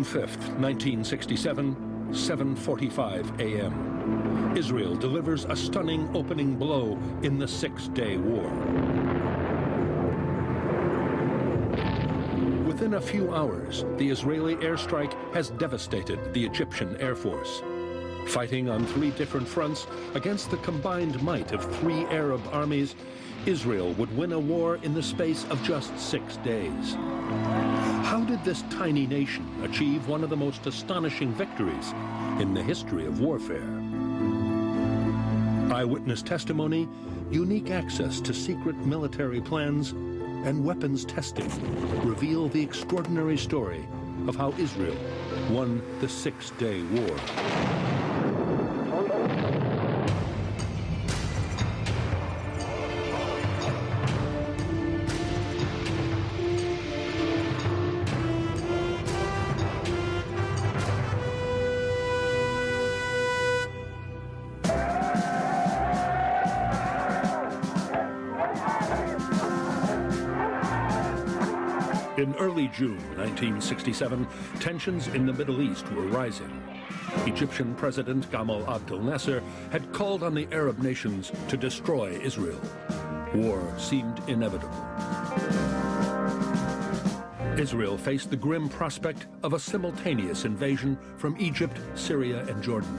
5th, 1967, 7:45 a.m. Israel delivers a stunning opening blow in the Six-Day War. Within a few hours, the Israeli airstrike has devastated the Egyptian Air Force. Fighting on 3 different fronts against the combined might of 3 Arab armies, Israel would win a war in the space of just 6 days. How did this tiny nation achieve one of the most astonishing victories in the history of warfare? Eyewitness testimony, unique access to secret military plans, and weapons testing reveal the extraordinary story of how Israel won the Six-Day War. In early June 1967, tensions in the Middle East were rising. Egyptian President Gamal Abdel Nasser had called on the Arab nations to destroy Israel. War seemed inevitable. Israel faced the grim prospect of a simultaneous invasion from Egypt, Syria, and Jordan.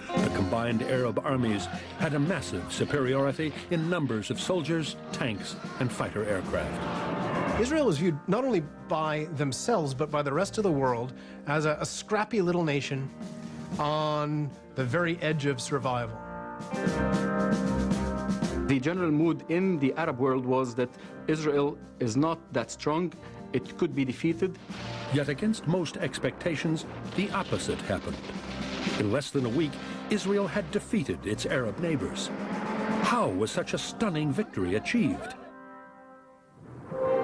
The combined Arab armies had a massive superiority in numbers of soldiers, tanks, and fighter aircraft. Israel was viewed not only by themselves, but by the rest of the world as a scrappy little nation on the very edge of survival. The general mood in the Arab world was that Israel is not that strong, it could be defeated. Yet against most expectations, the opposite happened. In less than a week, Israel had defeated its Arab neighbors. How was such a stunning victory achieved?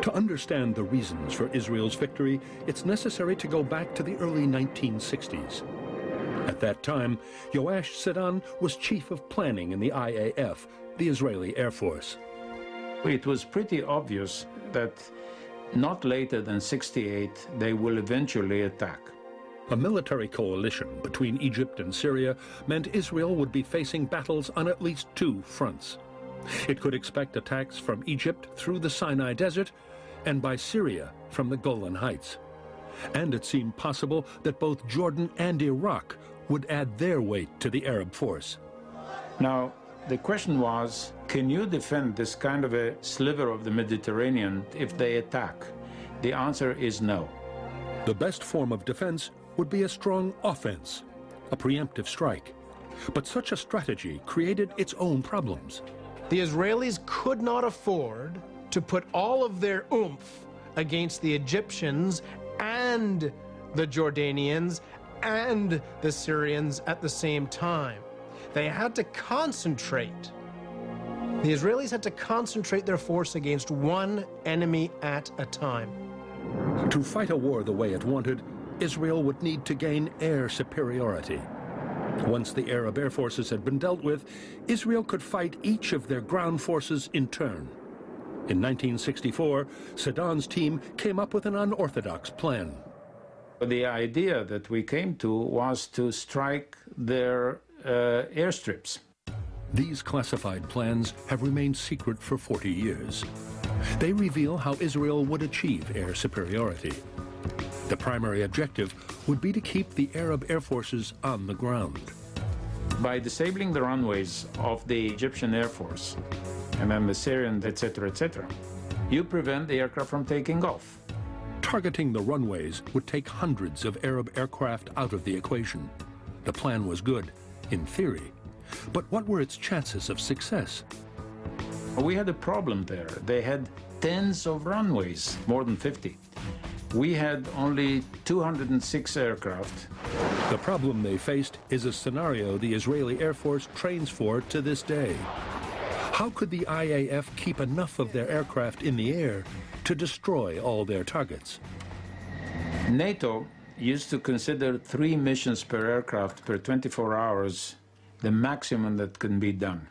To understand the reasons for Israel's victory, it's necessary to go back to the early 1960s. At that time, Yoash Sedan was chief of planning in the IAF, the Israeli Air Force. It was pretty obvious that not later than '68, they will eventually attack. A military coalition between Egypt and Syria meant Israel would be facing battles on at least 2 fronts. It could expect attacks from Egypt through the Sinai Desert and by Syria from the Golan Heights. And it seemed possible that both Jordan and Iraq would add their weight to the Arab force. Now, the question was, can you defend this kind of a sliver of the Mediterranean if they attack? The answer is no. The best form of defense would be a strong offense, a preemptive strike. But such a strategy created its own problems. The Israelis could not afford to put all of their oomph against the Egyptians and the Jordanians and the Syrians at the same time. They had to concentrate. The Israelis had to concentrate their force against one enemy at a time. To fight a war the way it wanted, Israel would need to gain air superiority. Once the Arab air forces had been dealt with, Israel could fight each of their ground forces in turn. In 1964, Sedan's team came up with an unorthodox plan. The idea that we came to was to strike their airstrips. These classified plans have remained secret for 40 years. They reveal how Israel would achieve air superiority. The primary objective would be to keep the Arab air forces on the ground. By disabling the runways of the Egyptian Air Force, and then the Syrian, etc., you prevent the aircraft from taking off. Targeting the runways would take hundreds of Arab aircraft out of the equation. The plan was good, in theory. But what were its chances of success? We had a problem there. They had tens of runways, more than 50. We had only 206 aircraft. The problem they faced is a scenario the Israeli Air Force trains for to this day. How could the IAF keep enough of their aircraft in the air to destroy all their targets? NATO used to consider 3 missions per aircraft per 24 hours the maximum that can be done.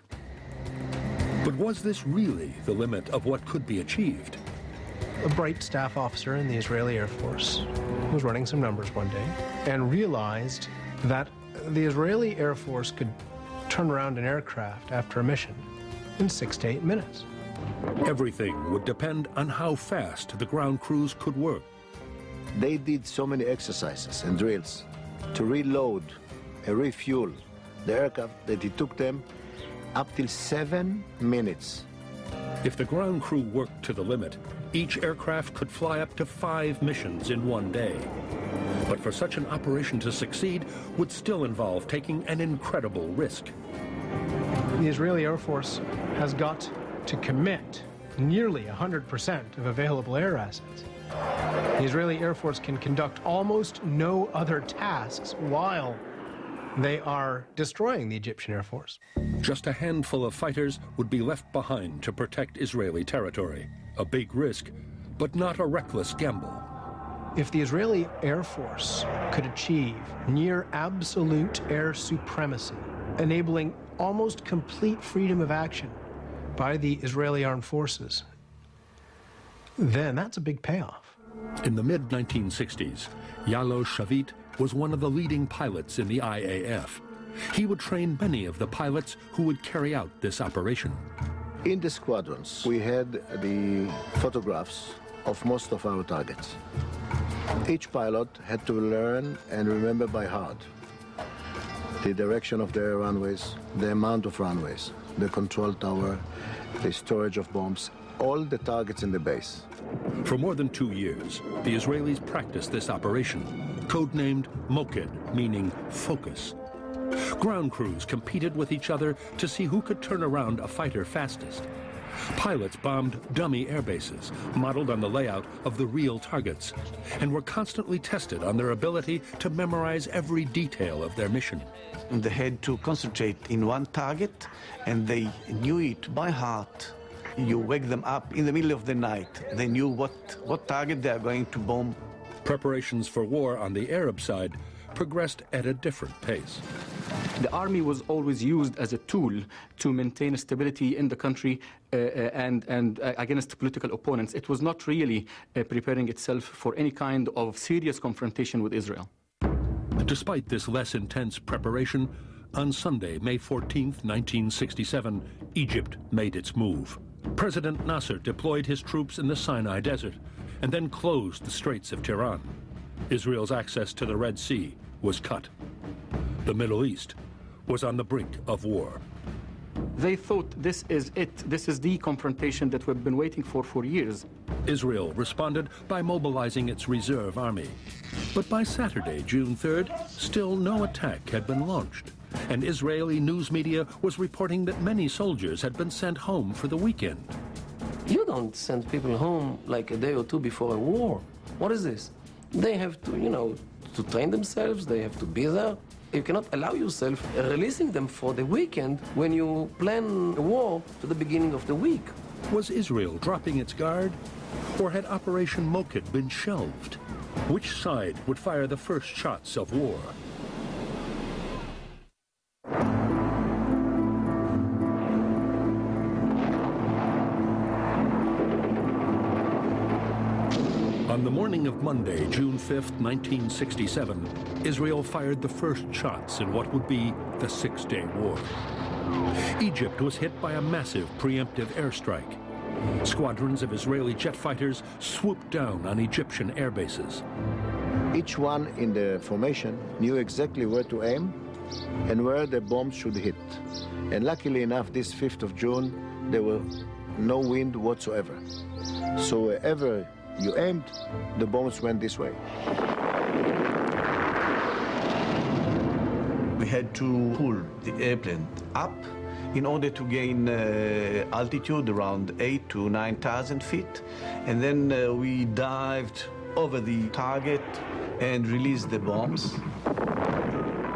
But was this really the limit of what could be achieved? a bright staff officer in the Israeli Air Force was running some numbers one day and realized that the Israeli Air Force could turn around an aircraft after a mission in 6 to 8 minutes. Everything would depend on how fast the ground crews could work. They did so many exercises and drills to reload and refuel the aircraft that it took them up till 7 minutes. If the ground crew worked to the limit, each aircraft could fly up to 5 missions in one day. But for such an operation to succeed would still involve taking an incredible risk. The Israeli Air Force has got to commit nearly 100% of available air assets. The Israeli Air Force can conduct almost no other tasks while they are destroying the Egyptian Air Force. Just a handful of fighters would be left behind to protect Israeli territory. A big risk, but not a reckless gamble. If the Israeli Air Force could achieve near absolute air supremacy, enabling almost complete freedom of action by the Israeli Armed Forces, then that's a big payoff. In the mid-1960s, Yalo Shavit was one of the leading pilots in the IAF. He would train many of the pilots who would carry out this operation. In the squadrons, we had the photographs of most of our targets. Each pilot had to learn and remember by heart the direction of their runways, the amount of runways, the control tower, the storage of bombs, all the targets in the base. For more than 2 years, the Israelis practiced this operation, codenamed Moked, meaning focus. Ground crews competed with each other to see who could turn around a fighter fastest. Pilots bombed dummy air bases, modeled on the layout of the real targets, and were constantly tested on their ability to memorize every detail of their mission. They had to concentrate in one target, and they knew it by heart. You wake them up in the middle of the night. They knew what target they are going to bomb. Preparations for war on the Arab side progressed at a different pace. The army was always used as a tool to maintain stability in the country and against political opponents. It was not really preparing itself for any kind of serious confrontation with Israel. Despite this less intense preparation, on Sunday, May 14, 1967, Egypt made its move. President Nasser deployed his troops in the Sinai Desert and then closed the Straits of Tiran. Israel's access to the Red Sea was cut. The Middle East was on the brink of war. They thought this is it. This is the confrontation that we've been waiting for years. Israel responded by mobilizing its reserve army. But by Saturday, June 3rd, still no attack had been launched. And Israeli news media was reporting that many soldiers had been sent home for the weekend. You don't send people home like a day or two before a war. What is this? They have to, to train themselves. They have to be there. You cannot allow yourself releasing them for the weekend when you plan a war to the beginning of the week. Was Israel dropping its guard? Or had Operation Moked been shelved? Which side would fire the first shots of war? On the morning of Monday, June 5th, 1967, Israel fired the first shots in what would be the Six-Day War. Egypt was hit by a massive preemptive airstrike. Squadrons of Israeli jet fighters swooped down on Egyptian air bases. Each one in the formation knew exactly where to aim and where the bombs should hit. And luckily enough, this 5th of June, there was no wind whatsoever. So wherever you aimed, the bombs went this way. We had to pull the airplane up in order to gain altitude around 8,000 to 9,000 feet. And then we dived over the target and released the bombs.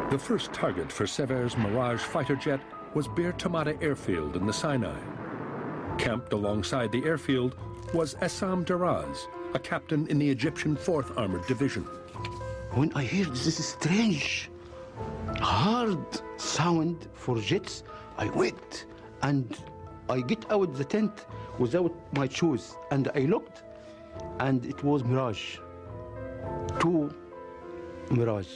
The first target for Sever's Mirage fighter jet was Bir Tamata Airfield in the Sinai. Camped alongside the airfield was Essam Daraz, a captain in the Egyptian 4th Armored Division. When I hear this strange, hard sound for jets, I wait and I get out the tent without my shoes and I looked and it was mirage. Two mirage.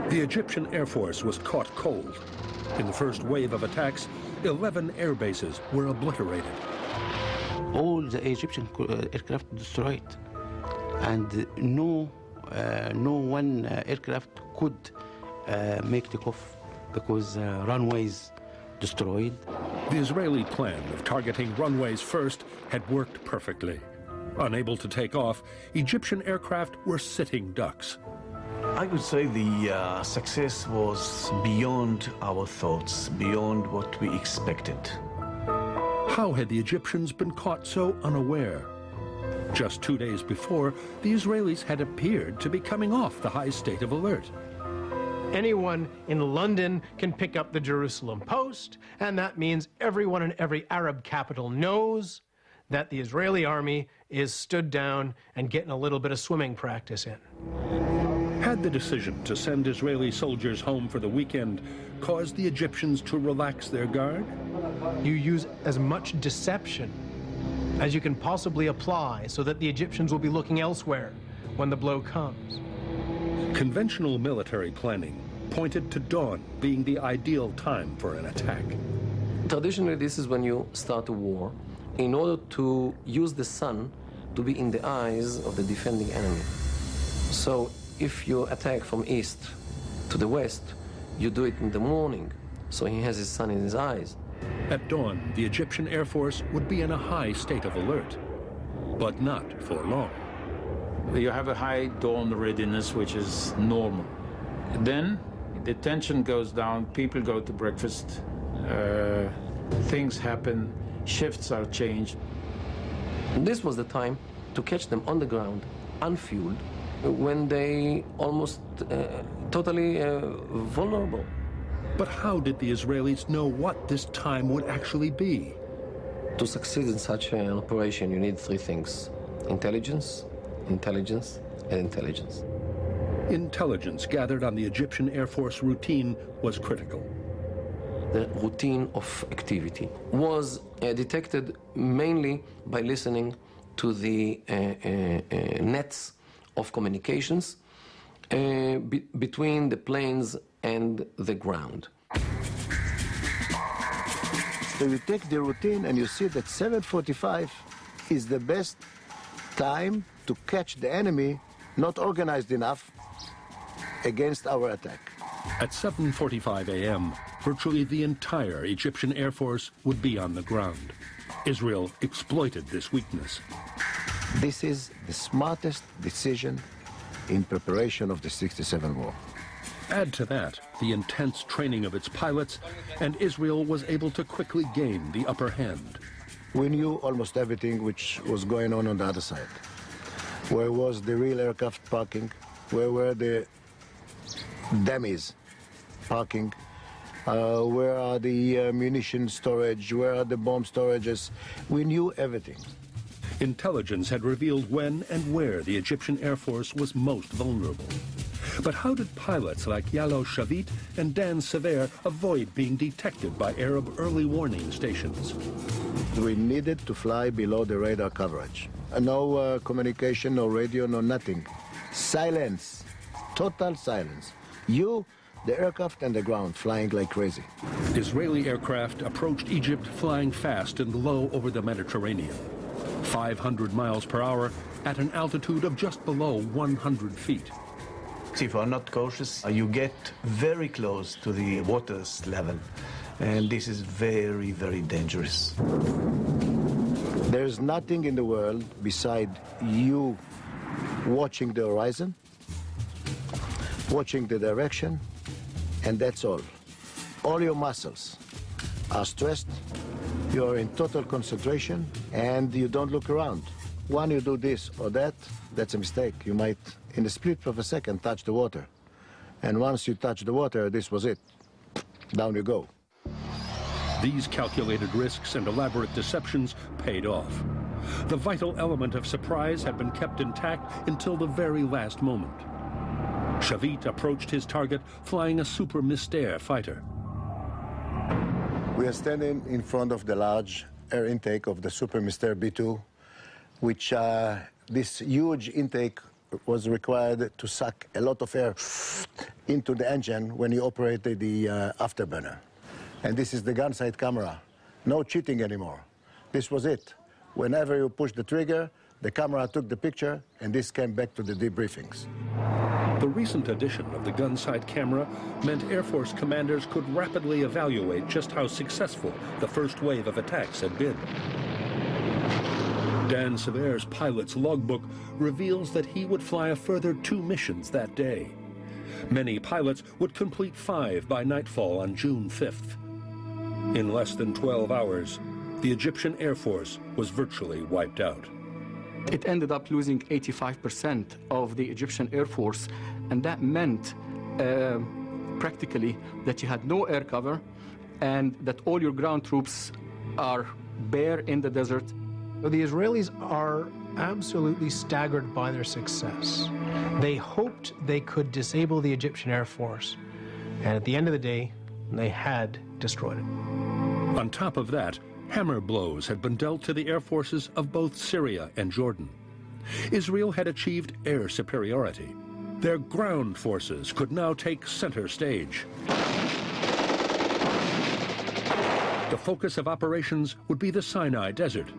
The Egyptian Air Force was caught cold. In the first wave of attacks, 11 air bases were obliterated. All the Egyptian aircraft destroyed, and no one aircraft could make takeoff because runways destroyed. The Israeli plan of targeting runways first had worked perfectly. Unable to take off, Egyptian aircraft were sitting ducks. I would say the success was beyond our thoughts, beyond what we expected. How had the Egyptians been caught so unaware? Just 2 days before, the Israelis had appeared to be coming off the high state of alert. Anyone in London can pick up the Jerusalem Post, and that means everyone in every Arab capital knows that the Israeli army is stood down and getting a little bit of swimming practice in. Had the decision to send Israeli soldiers home for the weekend caused the Egyptians to relax their guard? You use as much deception as you can possibly apply so that the Egyptians will be looking elsewhere when the blow comes. Conventional military planning pointed to dawn being the ideal time for an attack. Traditionally, this is when you start a war in order to use the sun to be in the eyes of the defending enemy. So if you attack from east to the west, you do it in the morning, so he has his sun in his eyes. At dawn, the Egyptian Air Force would be in a high state of alert, but not for long. You have a high dawn readiness, which is normal. Then the tension goes down, people go to breakfast, things happen, shifts are changed. This was the time to catch them on the ground, unfueled, when they almost totally vulnerable. But how did the Israelis know what this time would actually be? To succeed in such an operation, you need three things: intelligence, intelligence, and intelligence. Intelligence gathered on the Egyptian Air Force routine was critical. The routine of activity was detected mainly by listening to the nets of communications between the planes and the ground. So you take the routine and you see that 7:45 is the best time to catch the enemy not organized enough against our attack. At 7:45 a.m., virtually the entire Egyptian Air Force would be on the ground. Israel exploited this weakness. This is the smartest decision in preparation of the 67 war. Add to that the intense training of its pilots, and Israel was able to quickly gain the upper hand. We knew almost everything which was going on the other side. Where was the real aircraft parking? Where were the dummies parking? Where are the munition storage? Where are the bomb storages? We knew everything. Intelligence had revealed when and where the Egyptian Air Force was most vulnerable. But how did pilots like Yalo Shavit and Dan Sever avoid being detected by Arab early warning stations? We needed to fly below the radar coverage. No communication, no radio, no nothing. Silence, total silence. You, the aircraft and the ground, flying like crazy. Israeli aircraft approached Egypt flying fast and low over the Mediterranean, 500 miles per hour at an altitude of just below 100 feet. If you are not cautious, you get very close to the water's level. And this is very, very dangerous. There's nothing in the world beside you watching the horizon, watching the direction, and that's all. All your muscles are stressed, you're in total concentration, and you don't look around. When you do this or that, that's a mistake. You might, in the split of a second, touch the water. And once you touch the water, this was it. Down you go. These calculated risks and elaborate deceptions paid off. The vital element of surprise had been kept intact until the very last moment. Shavit approached his target flying a Super Mystère fighter. We are standing in front of the large air intake of the Super Mystère B2, which this huge intake was required to suck a lot of air into the engine when you operated the afterburner. And this is the gun sight camera. No cheating anymore. This was it. Whenever you push the trigger, the camera took the picture, and this came back to the debriefings. The recent addition of the gun sight camera meant Air Force commanders could rapidly evaluate just how successful the first wave of attacks had been. Dan Severe's pilot's logbook reveals that he would fly a further 2 missions that day. Many pilots would complete 5 by nightfall on June 5th. In less than 12 hours, the Egyptian Air Force was virtually wiped out. It ended up losing 85% of the Egyptian Air Force, and that meant practically that you had no air cover and that all your ground troops are bare in the desert. The Israelis are absolutely staggered by their success. They hoped they could disable the Egyptian Air Force, and at the end of the day, they had destroyed it. On top of that, hammer blows had been dealt to the air forces of both Syria and Jordan. Israel had achieved air superiority. Their ground forces could now take center stage. The focus of operations would be the Sinai Desert,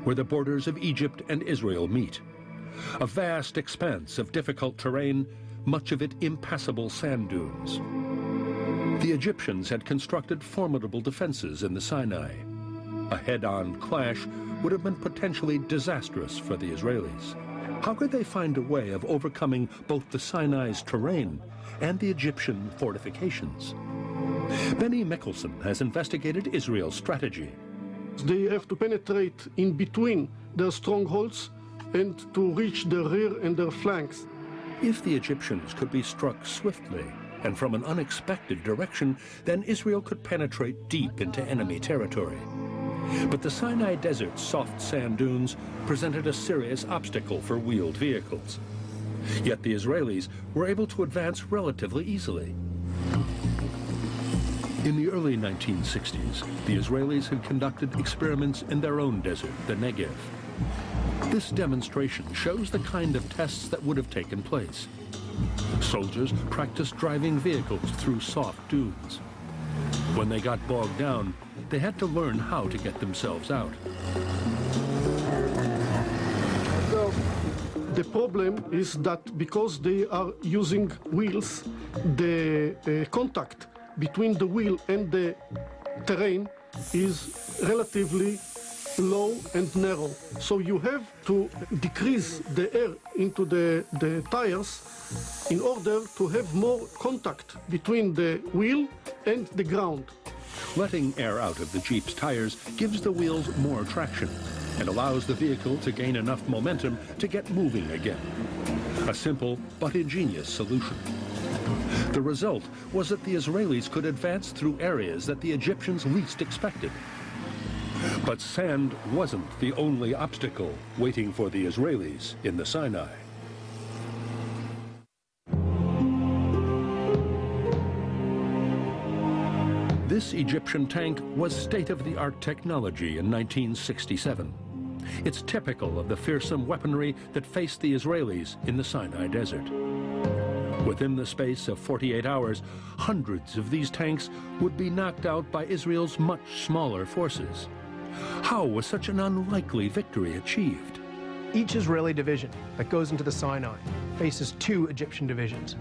where the borders of Egypt and Israel meet. A vast expanse of difficult terrain, much of it impassable sand dunes. The Egyptians had constructed formidable defenses in the Sinai. A head-on clash would have been potentially disastrous for the Israelis. How could they find a way of overcoming both the Sinai's terrain and the Egyptian fortifications? Benny Mickelson has investigated Israel's strategy. They have to penetrate in between their strongholds and to reach their rear and their flanks. If the Egyptians could be struck swiftly and from an unexpected direction, then Israel could penetrate deep into enemy territory. But the Sinai Desert's soft sand dunes presented a serious obstacle for wheeled vehicles. Yet the Israelis were able to advance relatively easily. In the early 1960s, the Israelis had conducted experiments in their own desert, the Negev. This demonstration shows the kind of tests that would have taken place. Soldiers practiced driving vehicles through soft dunes. When they got bogged down, they had to learn how to get themselves out. The problem is that because they are using wheels, the contact between the wheel and the terrain is relatively low and narrow. So you have to decrease the air into the tires in order to have more contact between the wheel and the ground. Letting air out of the Jeep's tires gives the wheels more traction and allows the vehicle to gain enough momentum to get moving again. A simple but ingenious solution. The result was that the Israelis could advance through areas that the Egyptians least expected. But sand wasn't the only obstacle waiting for the Israelis in the Sinai. This Egyptian tank was state-of-the-art technology in 1967. It's typical of the fearsome weaponry that faced the Israelis in the Sinai Desert. Within the space of 48 hours, hundreds of these tanks would be knocked out by Israel's much smaller forces. How was such an unlikely victory achieved? Each Israeli division that goes into the Sinai faces 2 Egyptian divisions.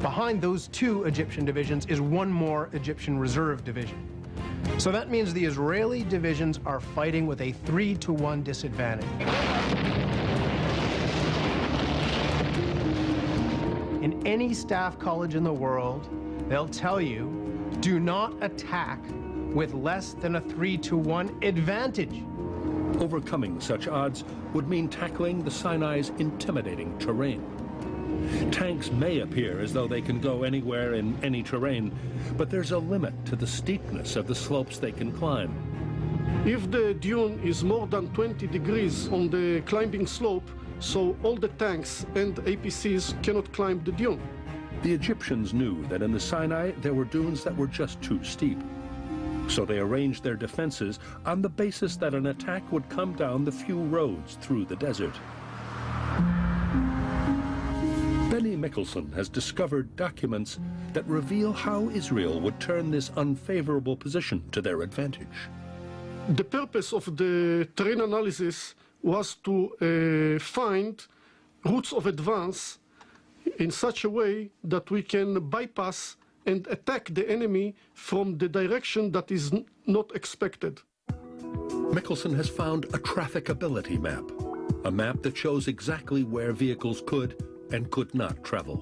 Behind those 2 Egyptian divisions is 1 more Egyptian reserve division. So that means the Israeli divisions are fighting with a 3-to-1 disadvantage. In any staff college in the world, they'll tell you, do not attack with less than a 3-to-1 advantage. Overcoming such odds would mean tackling the Sinai's intimidating terrain. Tanks may appear as though they can go anywhere in any terrain, but there's a limit to the steepness of the slopes they can climb. If the dune is more than 20 degrees on the climbing slope, so all the tanks and APCs cannot climb the dune. The Egyptians knew that in the Sinai there were dunes that were just too steep. So they arranged their defenses on the basis that an attack would come down the few roads through the desert. Benny Mikkelsen has discovered documents that reveal how Israel would turn this unfavorable position to their advantage. The purpose of the terrain analysis was to find routes of advance in such a way that we can bypass and attack the enemy from the direction that is not expected. Mikkelsen has found a trafficability map, a map that shows exactly where vehicles could and could not travel.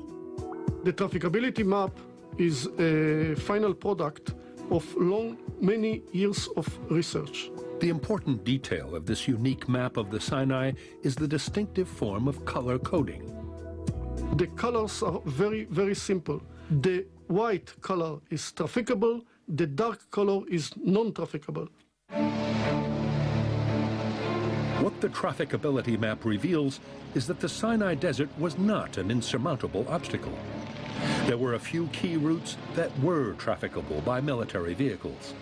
The trafficability map is a final product of many years of research. The important detail of this unique map of the Sinai is the distinctive form of color coding. The colors are very, very simple. The white color is trafficable, the dark color is non-trafficable. What the trafficability map reveals is that the Sinai Desert was not an insurmountable obstacle. There were a few key routes that were trafficable by military vehicles.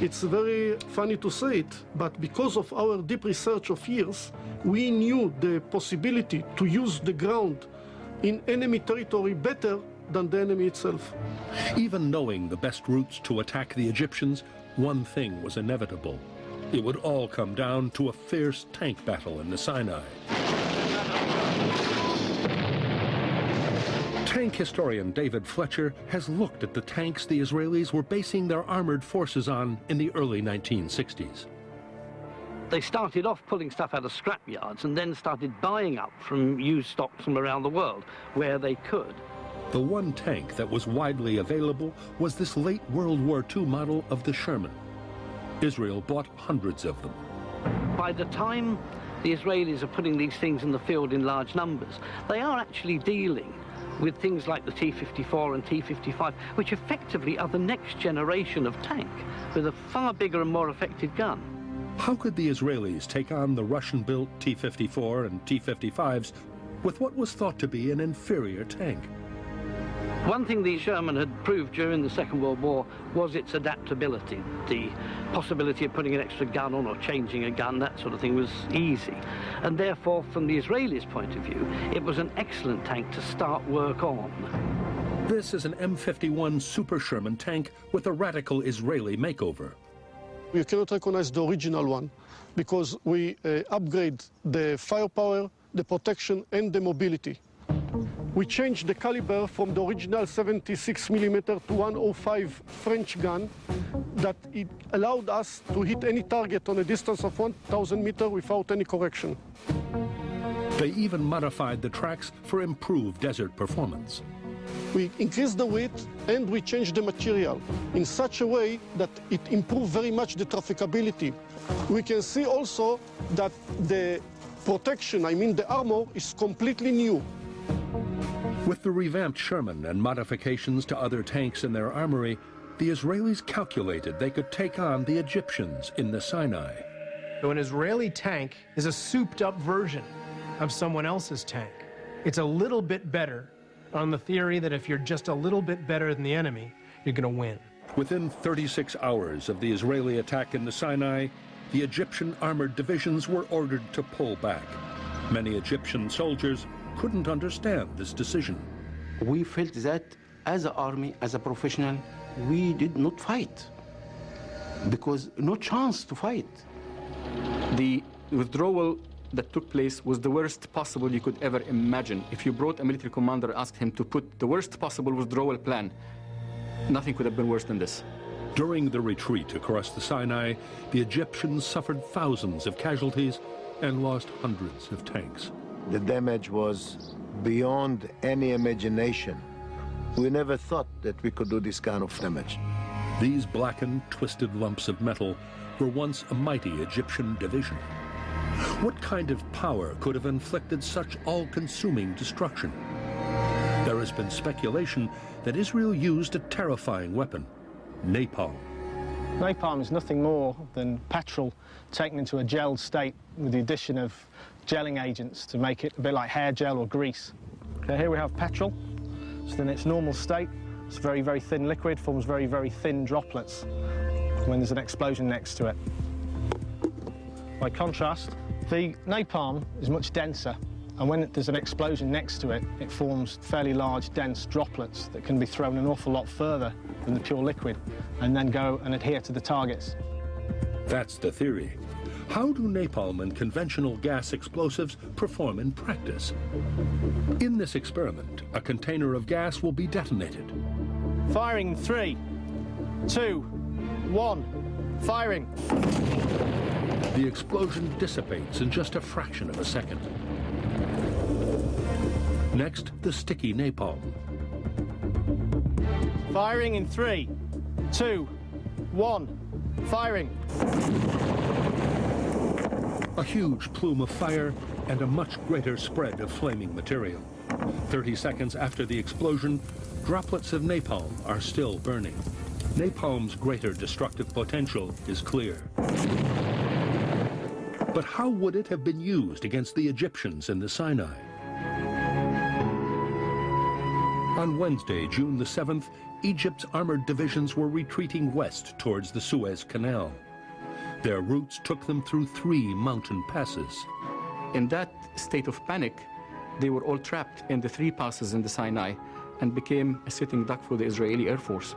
It's very funny to say it, but because of our deep research of years, we knew the possibility to use the ground in enemy territory better than the enemy itself. Even knowing the best routes to attack the Egyptians, one thing was inevitable. It would all come down to a fierce tank battle in the Sinai. Tank historian David Fletcher has looked at the tanks the Israelis were basing their armored forces on in the early 1960s. They started off pulling stuff out of scrap yards and then started buying up from used stocks from around the world where they could. The one tank that was widely available was this late World War II model of the Sherman. Israel bought hundreds of them. By the time the Israelis are putting these things in the field in large numbers, they are actually dealing with things like the T-54 and T-55, which effectively are the next generation of tank, with a far bigger and more effective gun. How could the Israelis take on the Russian-built T-54 and T-55s with what was thought to be an inferior tank? One thing the Sherman had proved during the Second World War was its adaptability. The possibility of putting an extra gun on or changing a gun, that sort of thing, was easy. And therefore, from the Israelis' point of view, it was an excellent tank to start work on. This is an M51 Super Sherman tank with a radical Israeli makeover. You cannot recognize the original one because we upgrade the firepower, the protection, and the mobility. We changed the caliber from the original 76mm to 105 French gun that it allowed us to hit any target on a distance of 1,000 meters without any correction. They even modified the tracks for improved desert performance. We increased the width and we changed the material in such a way that it improved very much the trafficability. We can see also that the protection, I mean the armor, is completely new. With the revamped Sherman and modifications to other tanks in their armory, the Israelis calculated they could take on the Egyptians in the Sinai. So an Israeli tank is a souped-up version of someone else's tank. It's a little bit better on the theory that if you're just a little bit better than the enemy, you're going to win. Within 36 hours of the Israeli attack in the Sinai, the Egyptian armored divisions were ordered to pull back. Many Egyptian soldiers couldn't understand this decision. We felt that as an army, as a professional, we did not fight because no chance to fight. The withdrawal that took place was the worst possible you could ever imagine. If you brought a military commander and asked him to put the worst possible withdrawal plan, nothing could have been worse than this. During the retreat across the Sinai, the Egyptians suffered thousands of casualties and lost hundreds of tanks. The damage was beyond any imagination. We never thought that we could do this kind of damage. These blackened, twisted lumps of metal were once a mighty Egyptian division. What kind of power could have inflicted such all-consuming destruction? There has been speculation that Israel used a terrifying weapon, napalm. Napalm is nothing more than petrol taken into a gelled state with the addition of gelling agents to make it a bit like hair gel or grease. Okay, here we have petrol. So in its normal state, it's very, very thin liquid, forms very, very thin droplets. when there's an explosion next to it. By contrast, the napalm is much denser, and when there's an explosion next to it, it forms fairly large, dense droplets that can be thrown an awful lot further than the pure liquid, and then go and adhere to the targets. That's the theory. How do napalm and conventional gas explosives perform in practice? In this experiment, a container of gas will be detonated. Firing in 3, 2, 1, firing. The explosion dissipates in just a fraction of a second. Next, the sticky napalm. Firing in 3, 2, 1, firing. A huge plume of fire and a much greater spread of flaming material. 30 seconds after the explosion, droplets of napalm are still burning. Napalm's greater destructive potential is clear. But how would it have been used against the Egyptians in the Sinai? On Wednesday, June the 7th, Egypt's armored divisions were retreating west towards the Suez Canal. Their routes took them through 3 mountain passes. In that state of panic, they were all trapped in the 3 passes in the Sinai and became a sitting duck for the Israeli Air Force.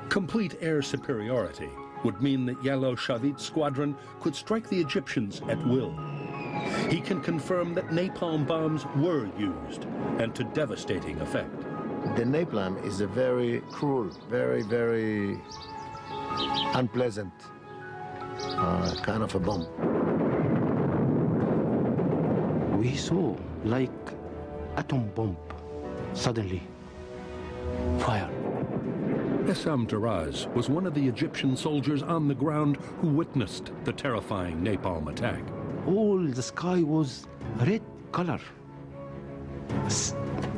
Complete air superiority would mean that Yellow Shavit's squadron could strike the Egyptians at will. He can confirm that napalm bombs were used, and to devastating effect. The napalm is a very cruel, very unpleasant kind of a bomb. We saw like atom bomb, suddenly fire. Essam Daraz was one of the Egyptian soldiers on the ground who witnessed the terrifying napalm attack. All the sky was red color,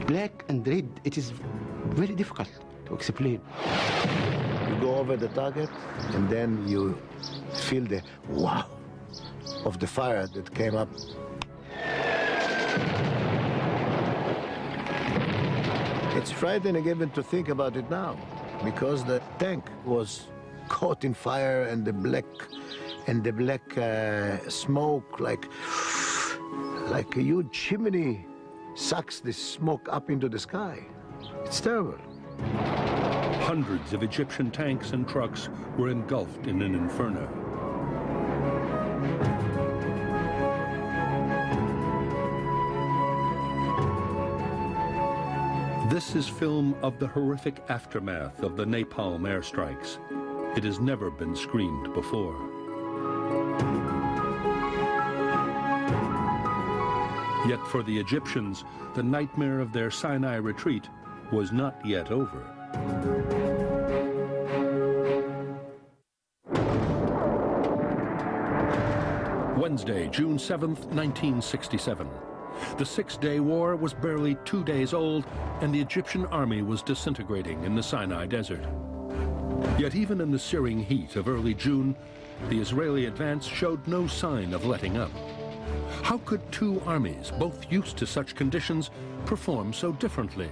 black and red. It is very difficult to explain. You go over the target, and then you feel the wow of the fire that came up. It's frightening even to think about it now, because the tank was caught in fire, and the black smoke, like a huge chimney, sucks the smoke up into the sky. It's terrible. Hundreds of Egyptian tanks and trucks were engulfed in an inferno. This is film of the horrific aftermath of the napalm airstrikes. It has never been screened before. Yet for the Egyptians, the nightmare of their Sinai retreat was not yet over. Wednesday, June 7th, 1967. The 6-day war was barely 2 days old, and the Egyptian army was disintegrating in the Sinai desert. Yet even in the searing heat of early June, the Israeli advance showed no sign of letting up. How could 2 armies, both used to such conditions, perform so differently?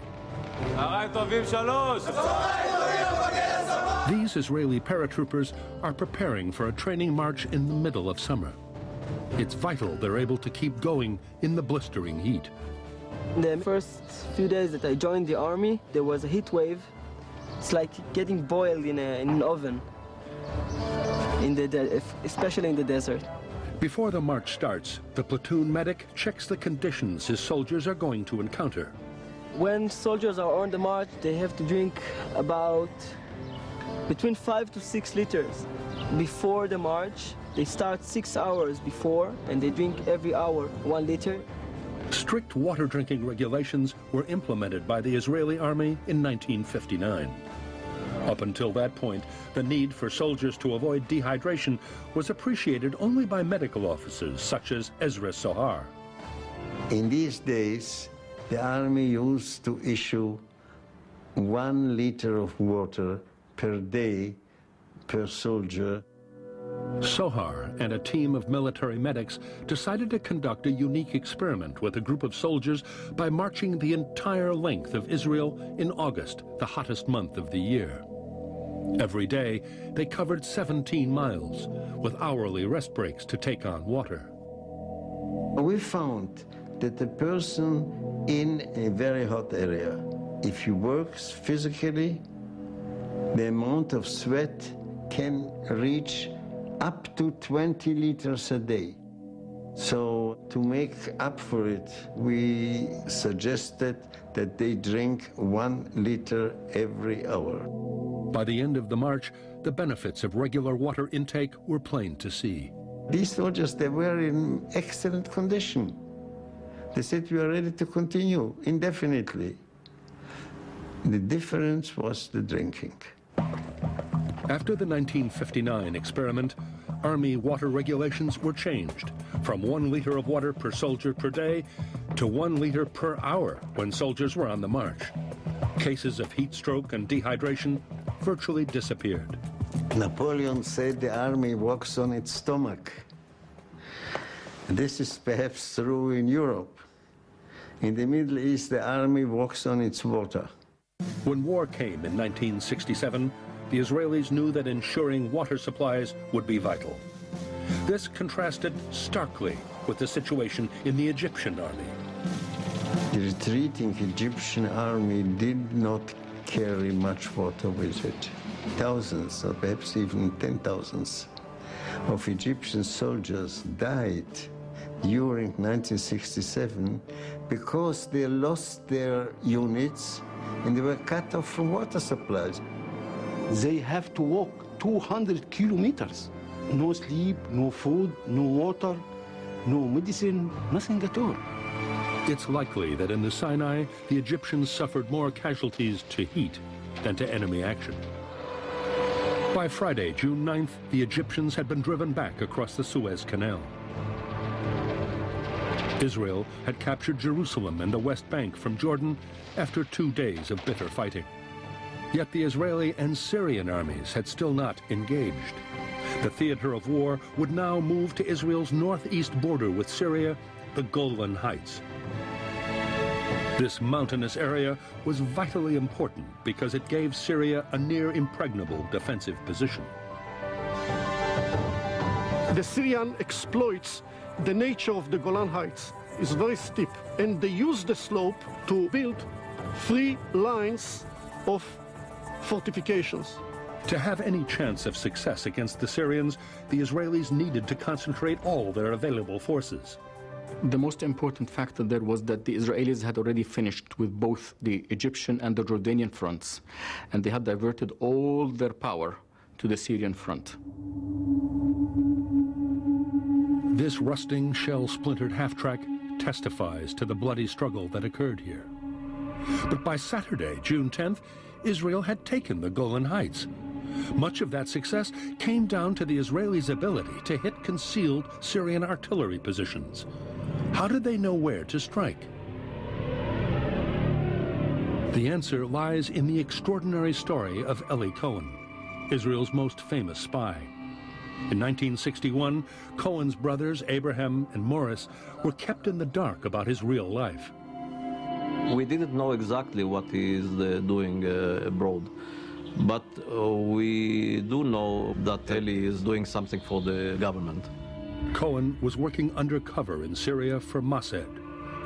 These Israeli paratroopers are preparing for a training march in the middle of summer. It's vital they're able to keep going in the blistering heat. The first few days that I joined the army, there was a heat wave. It's like getting boiled in an oven, especially in the desert. Before the march starts, the platoon medic checks the conditions his soldiers are going to encounter. When soldiers are on the march, they have to drink about between 5 to 6 liters. Before the march, they start 6 hours before, and they drink every hour 1 liter. Strict water drinking regulations were implemented by the Israeli army in 1959. Up until that point, the need for soldiers to avoid dehydration was appreciated only by medical officers such as Ezra Sohar. In these days, the army used to issue 1 liter of water per day per soldier. Sohar and a team of military medics decided to conduct a unique experiment with a group of soldiers by marching the entire length of Israel in August, the hottest month of the year. Every day, they covered 17 miles, with hourly rest breaks to take on water. We found that a person in a very hot area, if he works physically, the amount of sweat can reach up to 20 liters a day. So to make up for it, we suggested that they drink 1 liter every hour. By the end of the march, the benefits of regular water intake were plain to see. These soldiers, they were in excellent condition. They said, we are ready to continue indefinitely. The difference was the drinking. After the 1959 experiment, Army water regulations were changed from 1 liter of water per soldier per day to 1 liter per hour when soldiers were on the march. Cases of heat stroke and dehydration virtually disappeared. Napoleon said the army walks on its stomach. This is perhaps true in Europe. In the Middle East, the army walks on its water. When war came in 1967, the Israelis knew that ensuring water supplies would be vital. This contrasted starkly with the situation in the Egyptian army. The retreating Egyptian army did not carry much water with it. Thousands, or perhaps even 10,000s, of Egyptian soldiers died during 1967 because they lost their units and they were cut off from water supplies. They have to walk 200 kilometers. No sleep, no food, no water, no medicine, nothing at all. It's likely that in the Sinai, the Egyptians suffered more casualties to heat than to enemy action. By Friday, June 9th, the Egyptians had been driven back across the Suez Canal. Israel had captured Jerusalem and the West Bank from Jordan after 2 days of bitter fighting. Yet the Israeli and Syrian armies had still not engaged. The theater of war would now move to Israel's northeast border with Syria, the Golan Heights. This mountainous area was vitally important because it gave Syria a near impregnable defensive position. The Syrian exploits the nature of the Golan Heights. It's very steep, and they use the slope to build 3 lines of fortifications. To have any chance of success against the Syrians, the Israelis needed to concentrate all their available forces. The most important factor there was that the Israelis had already finished with both the Egyptian and the Jordanian fronts, and they had diverted all their power to the Syrian front. This rusting, shell-splintered half-track testifies to the bloody struggle that occurred here. But by Saturday, June 10th, Israel had taken the Golan Heights. Much of that success came down to the Israelis' ability to hit concealed Syrian artillery positions. How did they know where to strike? The answer lies in the extraordinary story of Eli Cohen, Israel's most famous spy. In 1961, Cohen's brothers, Abraham and Morris, were kept in the dark about his real life. We didn't know exactly what he is doing abroad, but we do know that Eli is doing something for the government. Cohen was working undercover in Syria for Mossad,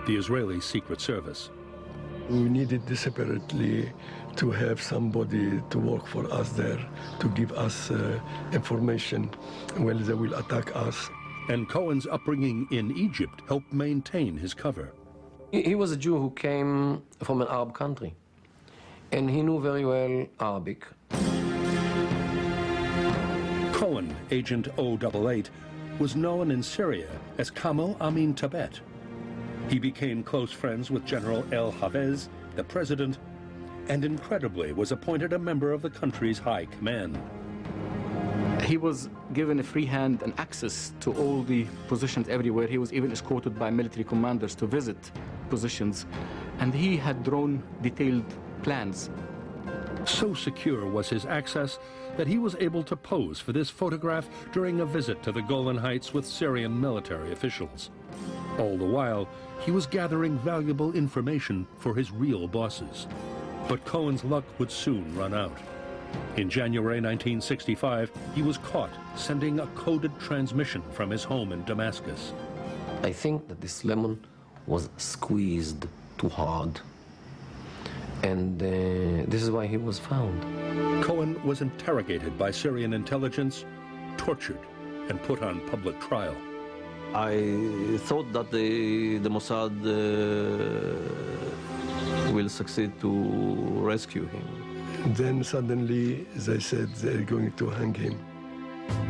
the Israeli secret service. We needed desperately to have somebody to work for us there, to give us information when they will attack us. And Cohen's upbringing in Egypt helped maintain his cover. He was a Jew who came from an Arab country, and he knew very well Arabic. Cohen, Agent 088, was known in Syria as Kamal Amin Tabet. He became close friends with General El Hafez, the president, and incredibly was appointed a member of the country's high command. He was given a free hand and access to all the positions everywhere. He was even escorted by military commanders to visit positions, and he had drawn detailed plans. So secure was his access that he was able to pose for this photograph during a visit to the Golan Heights with Syrian military officials. All the while, he was gathering valuable information for his real bosses. But Cohen's luck would soon run out. In January 1965, he was caught sending a coded transmission from his home in Damascus. I think that this lemon was squeezed too hard. And this is why he was found. Cohen was interrogated by Syrian intelligence, tortured, and put on public trial. I thought that the Mossad will succeed to rescue him. Then suddenly they said they're going to hang him.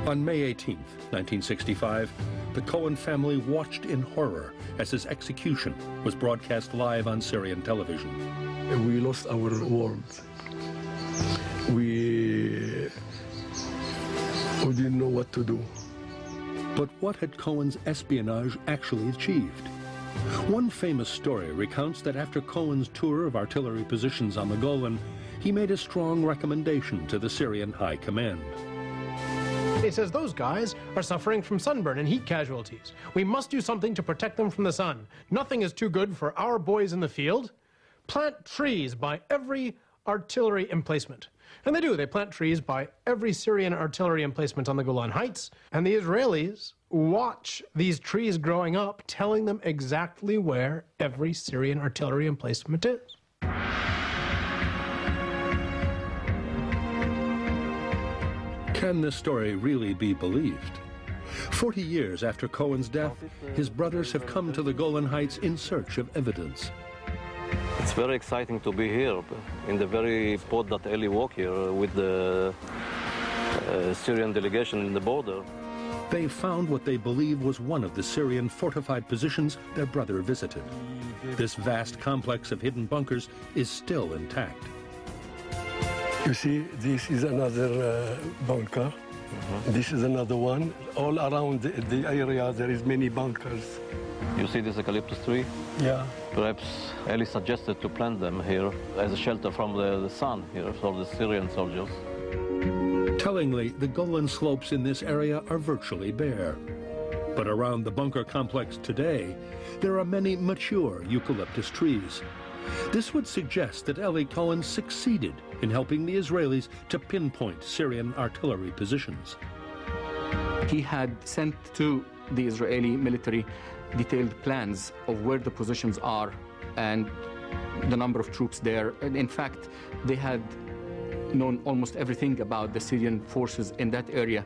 On May 18, 1965, the Cohen family watched in horror as his execution was broadcast live on Syrian television. We lost our world. We didn't know what to do. But what had Cohen's espionage actually achieved? One famous story recounts that after Cohen's tour of artillery positions on the Golan, he made a strong recommendation to the Syrian High Command. He says those guys are suffering from sunburn and heat casualties. We must do something to protect them from the sun. Nothing is too good for our boys in the field. Plant trees by every artillery emplacement. And they do. They plant trees by every Syrian artillery emplacement on the Golan Heights. And the Israelis watch these trees growing up, telling them exactly where every Syrian artillery emplacement is. Can this story really be believed? 40 years after Cohen's death, his brothers have come to the Golan Heights in search of evidence. It's very exciting to be here in the very spot that Eli walked here with the Syrian delegation in the border. They found what they believe was one of the Syrian fortified positions their brother visited. This vast complex of hidden bunkers is still intact. You see, this is another bunker. This is another one. All around the area, there is many bunkers. You see this eucalyptus tree? Yeah. Perhaps Eli suggested to plant them here as a shelter from the sun here for the Syrian soldiers. Tellingly, the Golan slopes in this area are virtually bare. But around the bunker complex today, there are many mature eucalyptus trees. This would suggest that Eli Cohen succeeded in helping the Israelis to pinpoint Syrian artillery positions. He had sent to the Israeli military detailed plans of where the positions are and the number of troops there. And in fact, they had known almost everything about the Syrian forces in that area.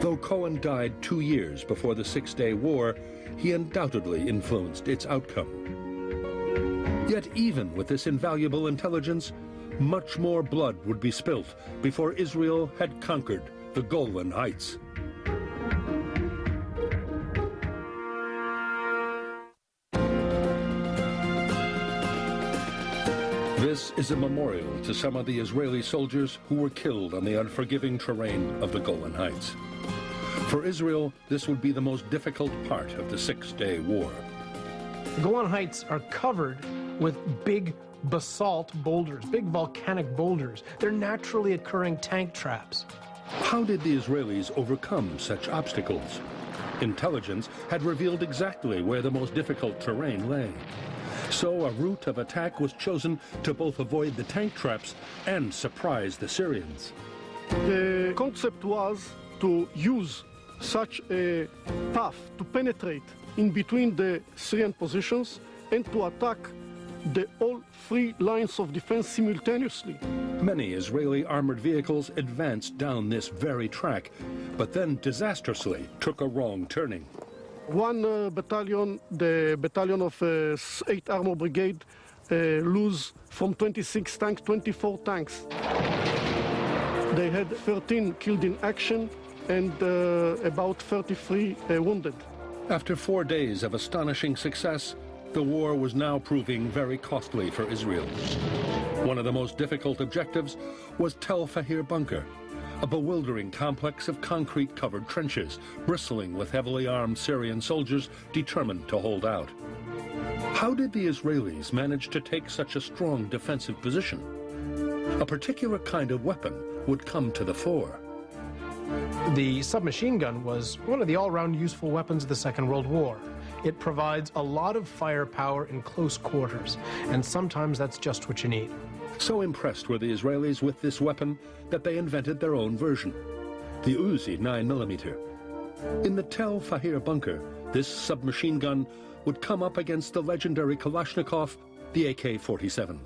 Though Cohen died 2 years before the Six-Day War, he undoubtedly influenced its outcome. Yet even with this invaluable intelligence, much more blood would be spilt before Israel had conquered the Golan Heights. This is a memorial to some of the Israeli soldiers who were killed on the unforgiving terrain of the Golan Heights. For Israel, this would be the most difficult part of the Six-Day War. The Golan Heights are covered with big basalt boulders, big volcanic boulders. They're naturally occurring tank traps. How did the Israelis overcome such obstacles? Intelligence had revealed exactly where the most difficult terrain lay. So a route of attack was chosen to both avoid the tank traps and surprise the Syrians. The concept was to use such a path to penetrate in between the Syrian positions and to attack the all three lines of defense simultaneously. Many Israeli armored vehicles advanced down this very track, but then disastrously took a wrong turning. One battalion, the battalion of 8th Armor Brigade, lose from 26 tanks, 24 tanks. They had 13 killed in action and about 33 wounded. After 4 days of astonishing success, the war was now proving very costly for Israel. One of the most difficult objectives was Tel Fahir Bunker, a bewildering complex of concrete-covered trenches, bristling with heavily armed Syrian soldiers determined to hold out. How did the Israelis manage to take such a strong defensive position? A particular kind of weapon would come to the fore. The submachine gun was one of the all-round useful weapons of the Second World War. It provides a lot of firepower in close quarters, and sometimes that's just what you need. So impressed were the Israelis with this weapon that they invented their own version, the Uzi 9mm. In the Tel Fahir bunker, this submachine gun would come up against the legendary Kalashnikov, the AK-47.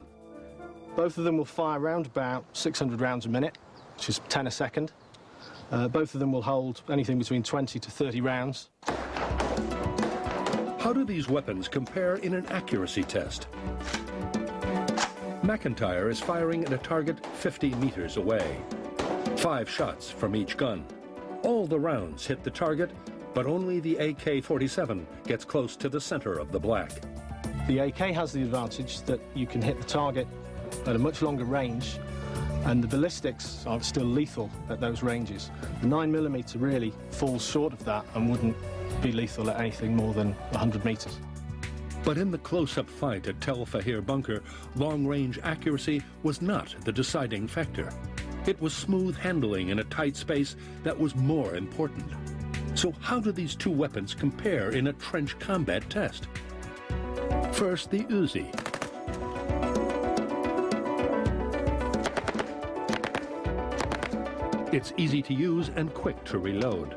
Both of them will fire around about 600 rounds a minute, which is 10 a second. Both of them will hold anything between 20 to 30 rounds. How do these weapons compare in an accuracy test? McIntyre is firing at a target 50 meters away. 5 shots from each gun. All the rounds hit the target, but only the AK-47 gets close to the center of the black. The AK has the advantage that you can hit the target at a much longer range, and the ballistics are still lethal at those ranges. The 9mm really falls short of that and wouldn't be lethal at anything more than 100 meters. But in the close-up fight at Tel Fahir bunker, long-range accuracy was not the deciding factor. It was smooth handling in a tight space that was more important. So how do these two weapons compare in a trench combat test? First, the Uzi. It's easy to use and quick to reload.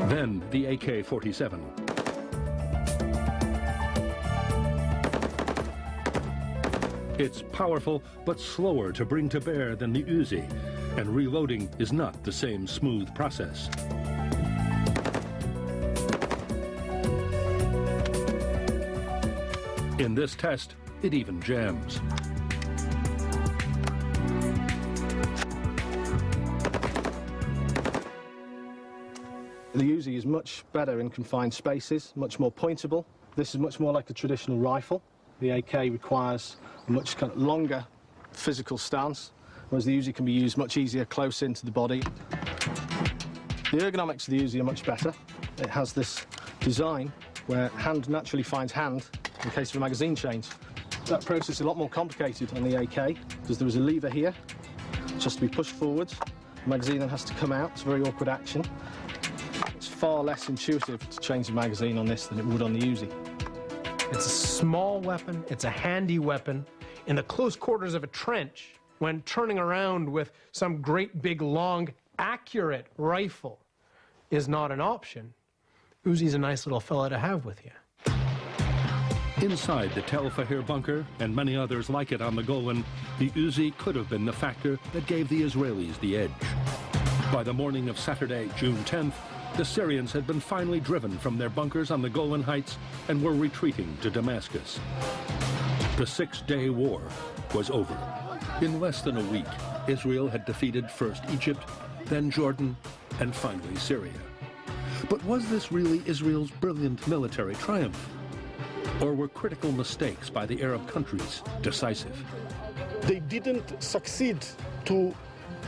Then the AK-47. It's powerful but slower to bring to bear than the Uzi, and reloading is not the same smooth process. In this test, it even jams. The Uzi is much better in confined spaces, much more pointable. This is much more like a traditional rifle. The AK requires a much kind of longer physical stance, whereas the Uzi can be used much easier close into the body. The ergonomics of the Uzi are much better. It has this design where hand naturally finds hand in case of a magazine change. That process is a lot more complicated on the AK because there is a lever here, just to be pushed forwards. The magazine then has to come out. It's a very awkward action. It's far less intuitive to change the magazine on this than it would on the Uzi. It's a small weapon, it's a handy weapon. In the close quarters of a trench, when turning around with some great big long accurate rifle is not an option, Uzi's a nice little fella to have with you. Inside the Tel Fahir bunker, and many others like it on the Golan, the Uzi could have been the factor that gave the Israelis the edge. By the morning of Saturday, June 10th, the Syrians had been finally driven from their bunkers on the Golan Heights and were retreating to Damascus. The 6-day war was over. In less than a week, Israel had defeated first Egypt, then Jordan, and finally Syria. But was this really Israel's brilliant military triumph? Or were critical mistakes by the Arab countries decisive? They didn't succeed to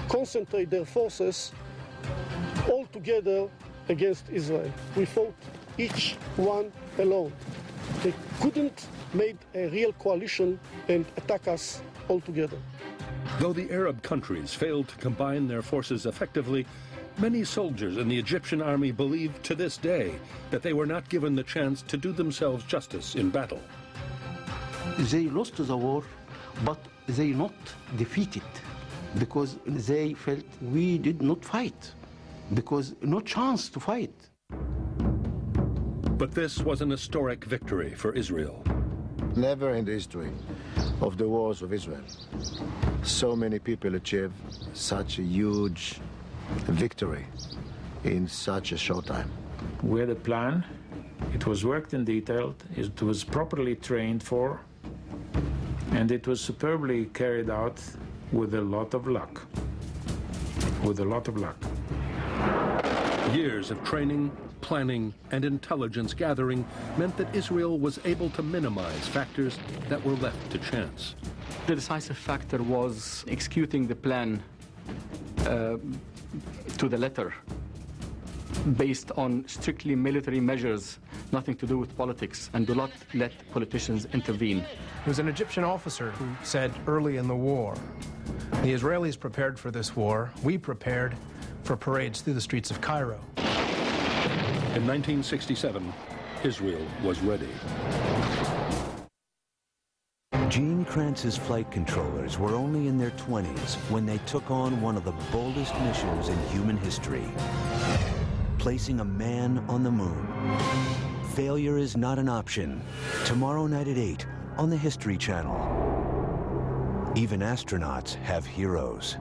concentrate their forces all together against Israel. We fought each one alone. They couldn't make a real coalition and attack us all together. Though the Arab countries failed to combine their forces effectively, many soldiers in the Egyptian army believe to this day that they were not given the chance to do themselves justice in battle. They lost the war, but they not defeated because they felt we did not fight, because no chance to fight. But this was an historic victory for Israel. Never in the history of the wars of Israel so many people achieved such a huge victory in such a short time. We had a plan. It was worked in detail. It was properly trained for, and it was superbly carried out with a lot of luck. With a lot of luck. Years of training, planning, and intelligence gathering meant that Israel was able to minimize factors that were left to chance. The decisive factor was executing the plan to the letter, based on strictly military measures, nothing to do with politics, and do not let politicians intervene. He was an Egyptian officer who said early in the war, the Israelis prepared for this war, we prepared for parades through the streets of Cairo. In 1967, Israel was ready. Gene Kranz's flight controllers were only in their 20s when they took on one of the boldest missions in human history, placing a man on the moon. Failure is not an option. Tomorrow night at 8 on the History Channel. Even astronauts have heroes.